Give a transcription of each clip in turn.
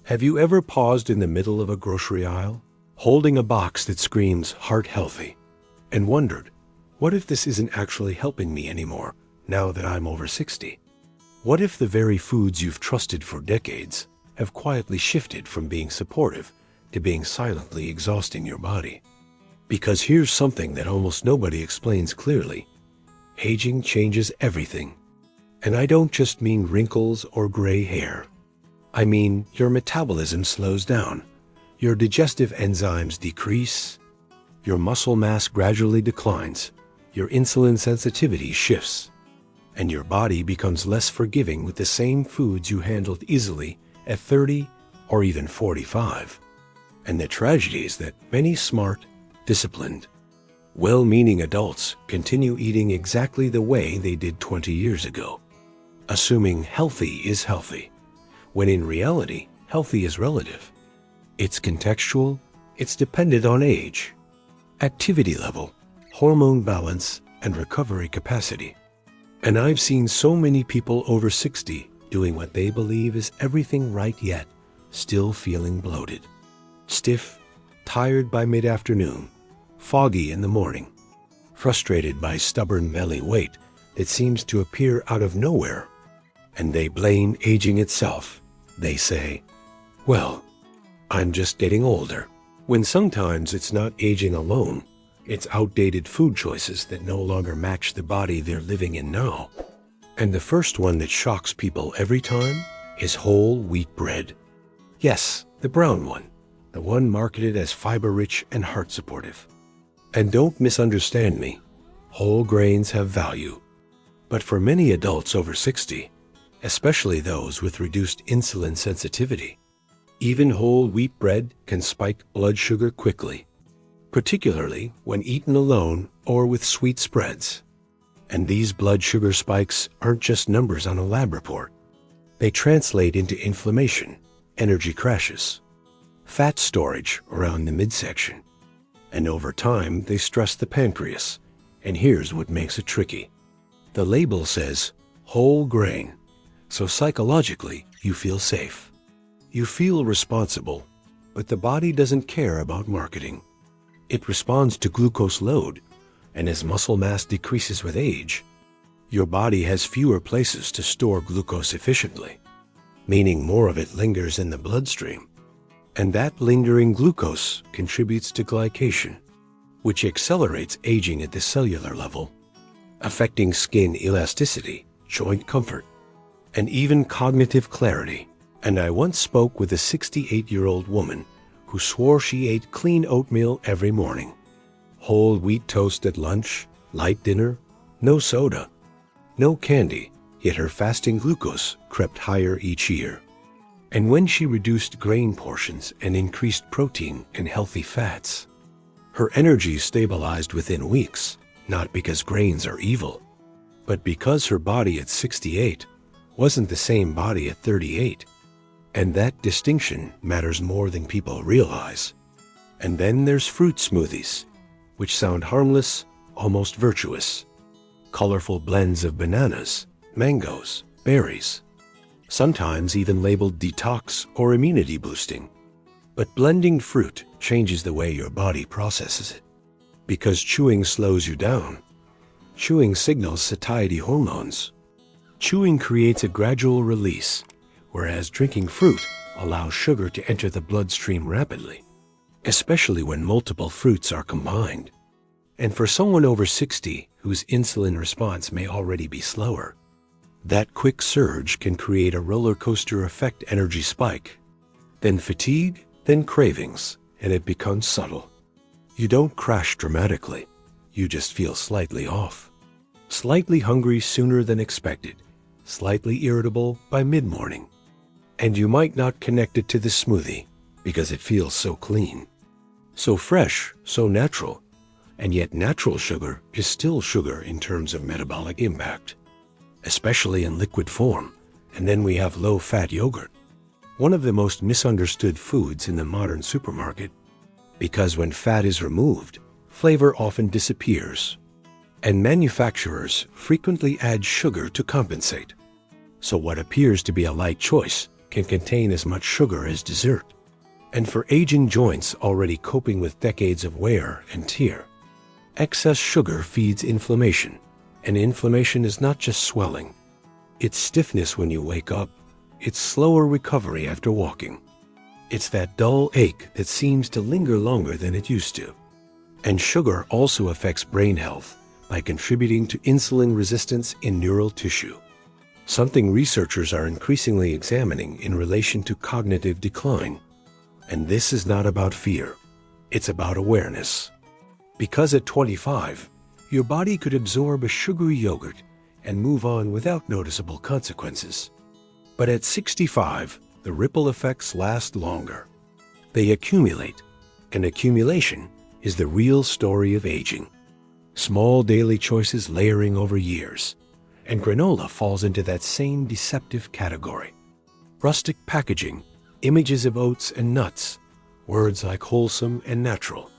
Have you ever paused in the middle of a grocery aisle, holding a box that screams heart healthy, and wondered, what if this isn't actually helping me anymore now that I'm over 60? What if the very foods you've trusted for decades have quietly shifted from being supportive to being silently exhausting your body? Because here's something that almost nobody explains clearly. Aging changes everything. And I don't just mean wrinkles or gray hair. I mean, your metabolism slows down, your digestive enzymes decrease, your muscle mass gradually declines, your insulin sensitivity shifts, and your body becomes less forgiving with the same foods you handled easily at 30 or even 45. And the tragedy is that many smart, disciplined, well-meaning adults continue eating exactly the way they did 20 years ago, assuming healthy is healthy, when in reality, healthy is relative. It's contextual, it's dependent on age, activity level, hormone balance, and recovery capacity. And I've seen so many people over 60 doing what they believe is everything right yet, still feeling bloated, stiff, tired by mid-afternoon, foggy in the morning, frustrated by stubborn belly weight that seems to appear out of nowhere. And they blame aging itself. They say, well, I'm just getting older. When sometimes it's not aging alone, it's outdated food choices that no longer match the body they're living in now. And the first one that shocks people every time is whole wheat bread. Yes, the brown one, the one marketed as fiber-rich and heart-supportive. And don't misunderstand me, whole grains have value. But for many adults over 60, especially those with reduced insulin sensitivity, even whole wheat bread can spike blood sugar quickly, particularly when eaten alone or with sweet spreads. And these blood sugar spikes aren't just numbers on a lab report. They translate into inflammation, energy crashes, fat storage around the midsection. And over time, they stress the pancreas. And here's what makes it tricky. The label says whole grain. So psychologically, you feel safe. You feel responsible, but the body doesn't care about marketing. It responds to glucose load, and as muscle mass decreases with age, your body has fewer places to store glucose efficiently, meaning more of it lingers in the bloodstream. And that lingering glucose contributes to glycation, which accelerates aging at the cellular level, affecting skin elasticity, joint comfort, and even cognitive clarity. And I once spoke with a 68-year-old woman who swore she ate clean oatmeal every morning, whole wheat toast at lunch, light dinner, no soda, no candy, yet her fasting glucose crept higher each year. And when she reduced grain portions and increased protein and healthy fats, her energy stabilized within weeks, not because grains are evil, but because her body at 68 wasn't the same body at 38. And that distinction matters more than people realize. And then there's fruit smoothies, which sound harmless, almost virtuous. Colorful blends of bananas, mangoes, berries, sometimes even labeled detox or immunity boosting. But blending fruit changes the way your body processes it. Because chewing slows you down. Chewing signals satiety hormones. Chewing creates a gradual release, whereas drinking fruit allows sugar to enter the bloodstream rapidly, especially when multiple fruits are combined. And for someone over 60 whose insulin response may already be slower, that quick surge can create a roller coaster effect energy spike, then fatigue, then cravings, and it becomes subtle. You don't crash dramatically, you just feel slightly off, slightly hungry sooner than expected, slightly irritable by mid-morning. And you might not connect it to the smoothie because it feels so clean, so fresh, so natural. And yet natural sugar is still sugar in terms of metabolic impact, especially in liquid form. And then we have low-fat yogurt, one of the most misunderstood foods in the modern supermarket, because when fat is removed, flavor often disappears, and manufacturers frequently add sugar to compensate. So what appears to be a light choice can contain as much sugar as dessert. And for aging joints already coping with decades of wear and tear, excess sugar feeds inflammation, and inflammation is not just swelling. It's stiffness when you wake up. It's slower recovery after walking. It's that dull ache that seems to linger longer than it used to. And sugar also affects brain health by contributing to insulin resistance in neural tissue, something researchers are increasingly examining in relation to cognitive decline. And this is not about fear. It's about awareness. Because at 25, your body could absorb a sugary yogurt and move on without noticeable consequences. But at 65, the ripple effects last longer. They accumulate, and accumulation is the real story of aging. Small daily choices layering over years, and granola falls into that same deceptive category. Rustic packaging, images of oats and nuts, words like wholesome and natural,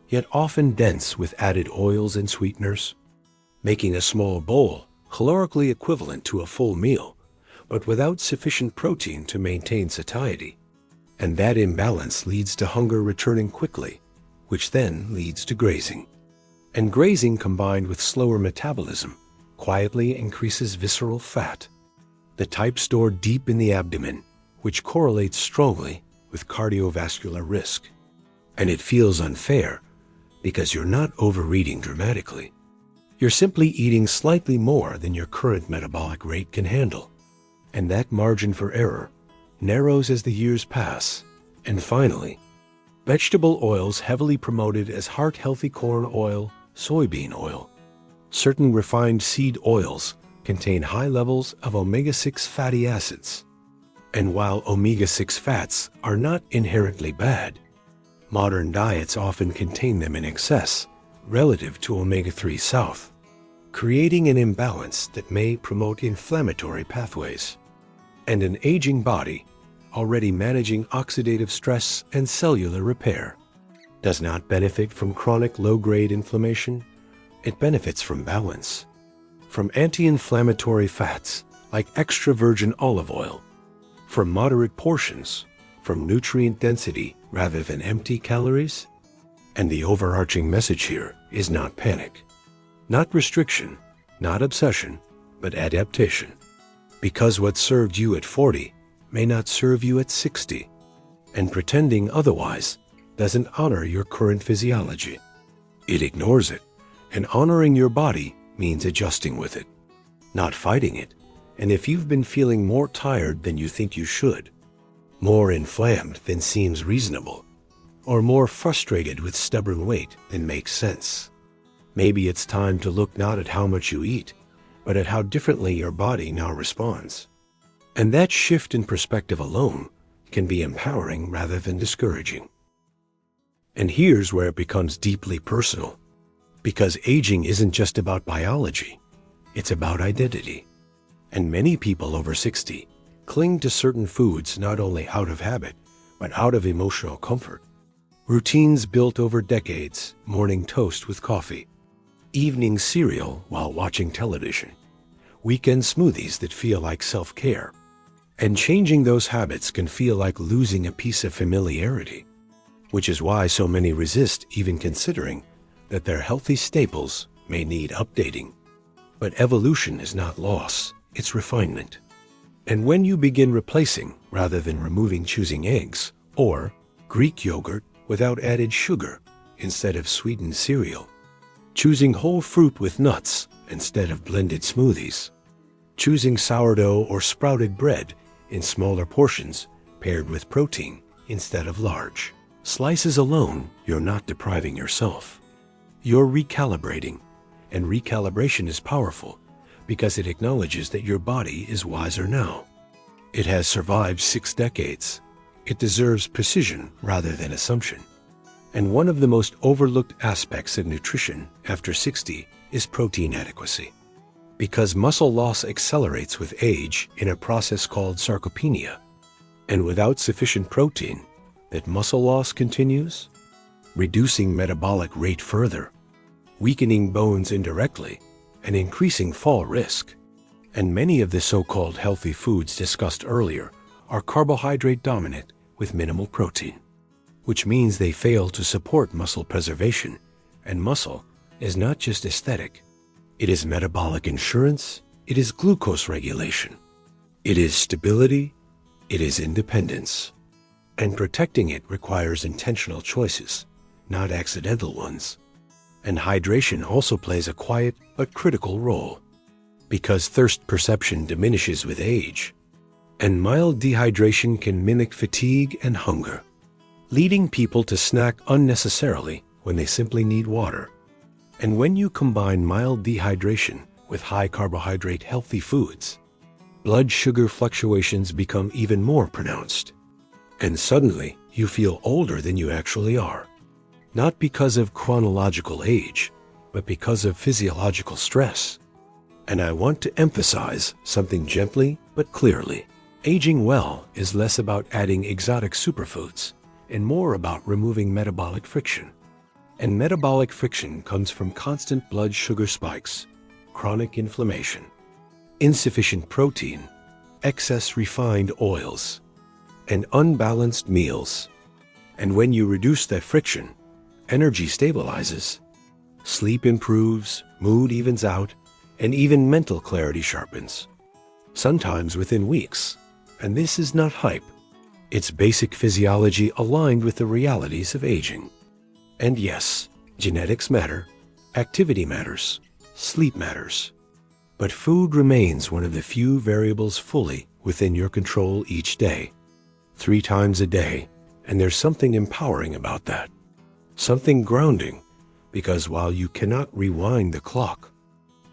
yet often dense with added oils and sweeteners, making a small bowl calorically equivalent to a full meal, but without sufficient protein to maintain satiety. And that imbalance leads to hunger returning quickly, which then leads to grazing. And grazing combined with slower metabolism quietly increases visceral fat, the type stored deep in the abdomen, which correlates strongly with cardiovascular risk. And it feels unfair because you're not overeating dramatically. You're simply eating slightly more than your current metabolic rate can handle. And that margin for error narrows as the years pass. And finally, vegetable oils heavily promoted as heart-healthy corn oil, soybean oil. Certain refined seed oils contain high levels of omega-6 fatty acids. And while omega-6 fats are not inherently bad, modern diets often contain them in excess relative to omega-3 south, creating an imbalance that may promote inflammatory pathways. And an aging body, already managing oxidative stress and cellular repair, does not benefit from chronic low-grade inflammation. It benefits from balance, from anti-inflammatory fats like extra virgin olive oil, from moderate portions, from nutrient density rather than empty calories. And the overarching message here is not panic, not restriction, not obsession, but adaptation. Because what served you at 40 may not serve you at 60, and pretending otherwise doesn't honor your current physiology. It ignores it, and honoring your body means adjusting with it, not fighting it. And if you've been feeling more tired than you think you should, more inflamed than seems reasonable, or more frustrated with stubborn weight than makes sense, maybe it's time to look not at how much you eat, but at how differently your body now responds. And that shift in perspective alone can be empowering rather than discouraging. And here's where it becomes deeply personal, because aging isn't just about biology, it's about identity. And many people over 60 cling to certain foods not only out of habit, but out of emotional comfort. Routines built over decades, morning toast with coffee, evening cereal while watching television, weekend smoothies that feel like self-care. And changing those habits can feel like losing a piece of familiarity, which is why so many resist even considering that their healthy staples may need updating. But evolution is not loss, it's refinement. And when you begin replacing rather than removing, choosing eggs or Greek yogurt without added sugar instead of sweetened cereal, choosing whole fruit with nuts instead of blended smoothies, choosing sourdough or sprouted bread in smaller portions paired with protein instead of large slices alone, you're not depriving yourself. You're recalibrating, and recalibration is powerful because it acknowledges that your body is wiser now. It has survived 6 decades. It deserves precision rather than assumption. And one of the most overlooked aspects of nutrition after 60 is protein adequacy. Because muscle loss accelerates with age in a process called sarcopenia, and without sufficient protein, that muscle loss continues, reducing metabolic rate further, weakening bones indirectly, and increasing fall risk. And many of the so-called healthy foods discussed earlier are carbohydrate dominant with minimal protein, which means they fail to support muscle preservation, and muscle is not just aesthetic. It is metabolic insurance, it is glucose regulation, it is stability, it is independence. And protecting it requires intentional choices, not accidental ones. And hydration also plays a quiet but critical role, because thirst perception diminishes with age, and mild dehydration can mimic fatigue and hunger, leading people to snack unnecessarily when they simply need water. And when you combine mild dehydration with high carbohydrate healthy foods, blood sugar fluctuations become even more pronounced. And suddenly, you feel older than you actually are. Not because of chronological age, but because of physiological stress. And I want to emphasize something gently but clearly. Aging well is less about adding exotic superfoods and more about removing metabolic friction. And metabolic friction comes from constant blood sugar spikes, chronic inflammation, insufficient protein, excess refined oils, and unbalanced meals. And when you reduce that friction, energy stabilizes, sleep improves, mood evens out, and even mental clarity sharpens. Sometimes within weeks. And this is not hype. It's basic physiology aligned with the realities of aging. And yes, genetics matter, activity matters, sleep matters. But food remains one of the few variables fully within your control each day. 3 times a day, and there's something empowering about that. Something grounding, because while you cannot rewind the clock,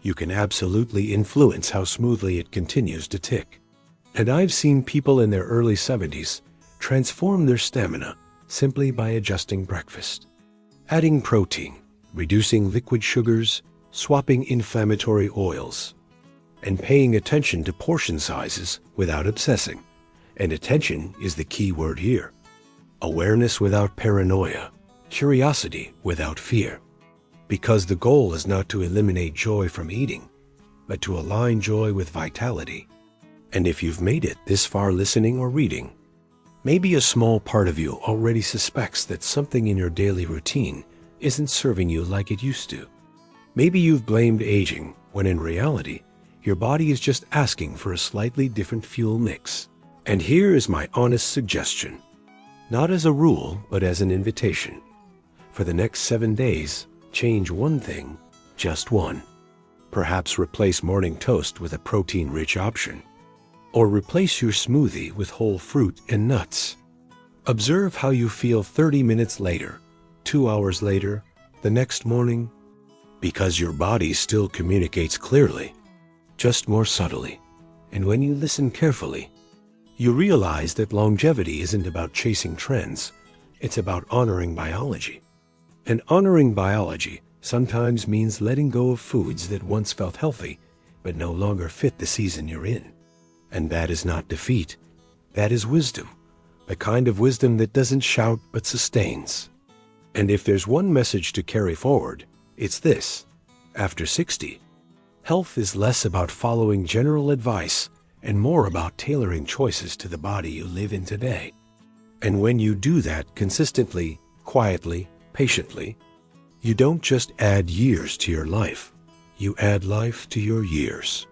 you can absolutely influence how smoothly it continues to tick. And I've seen people in their early 70s transform their stamina simply by adjusting breakfast, adding protein, reducing liquid sugars, swapping inflammatory oils, and paying attention to portion sizes without obsessing. And attention is the key word here. Awareness without paranoia, curiosity without fear. Because the goal is not to eliminate joy from eating, but to align joy with vitality. And if you've made it this far listening or reading, maybe a small part of you already suspects that something in your daily routine isn't serving you like it used to. Maybe you've blamed aging, when in reality, your body is just asking for a slightly different fuel mix. And here is my honest suggestion. Not as a rule, but as an invitation. For the next 7 days, change one thing, just one. Perhaps replace morning toast with a protein-rich option. Or replace your smoothie with whole fruit and nuts. Observe how you feel 30 minutes later, 2 hours later, the next morning. Because your body still communicates clearly, just more subtly. And when you listen carefully, you realize that longevity isn't about chasing trends, it's about honoring biology. And honoring biology sometimes means letting go of foods that once felt healthy, but no longer fit the season you're in. And that is not defeat, that is wisdom, the kind of wisdom that doesn't shout but sustains. And if there's one message to carry forward, it's this. After 60, health is less about following general advice and more about tailoring choices to the body you live in today. And when you do that consistently, quietly, patiently, you don't just add years to your life, you add life to your years.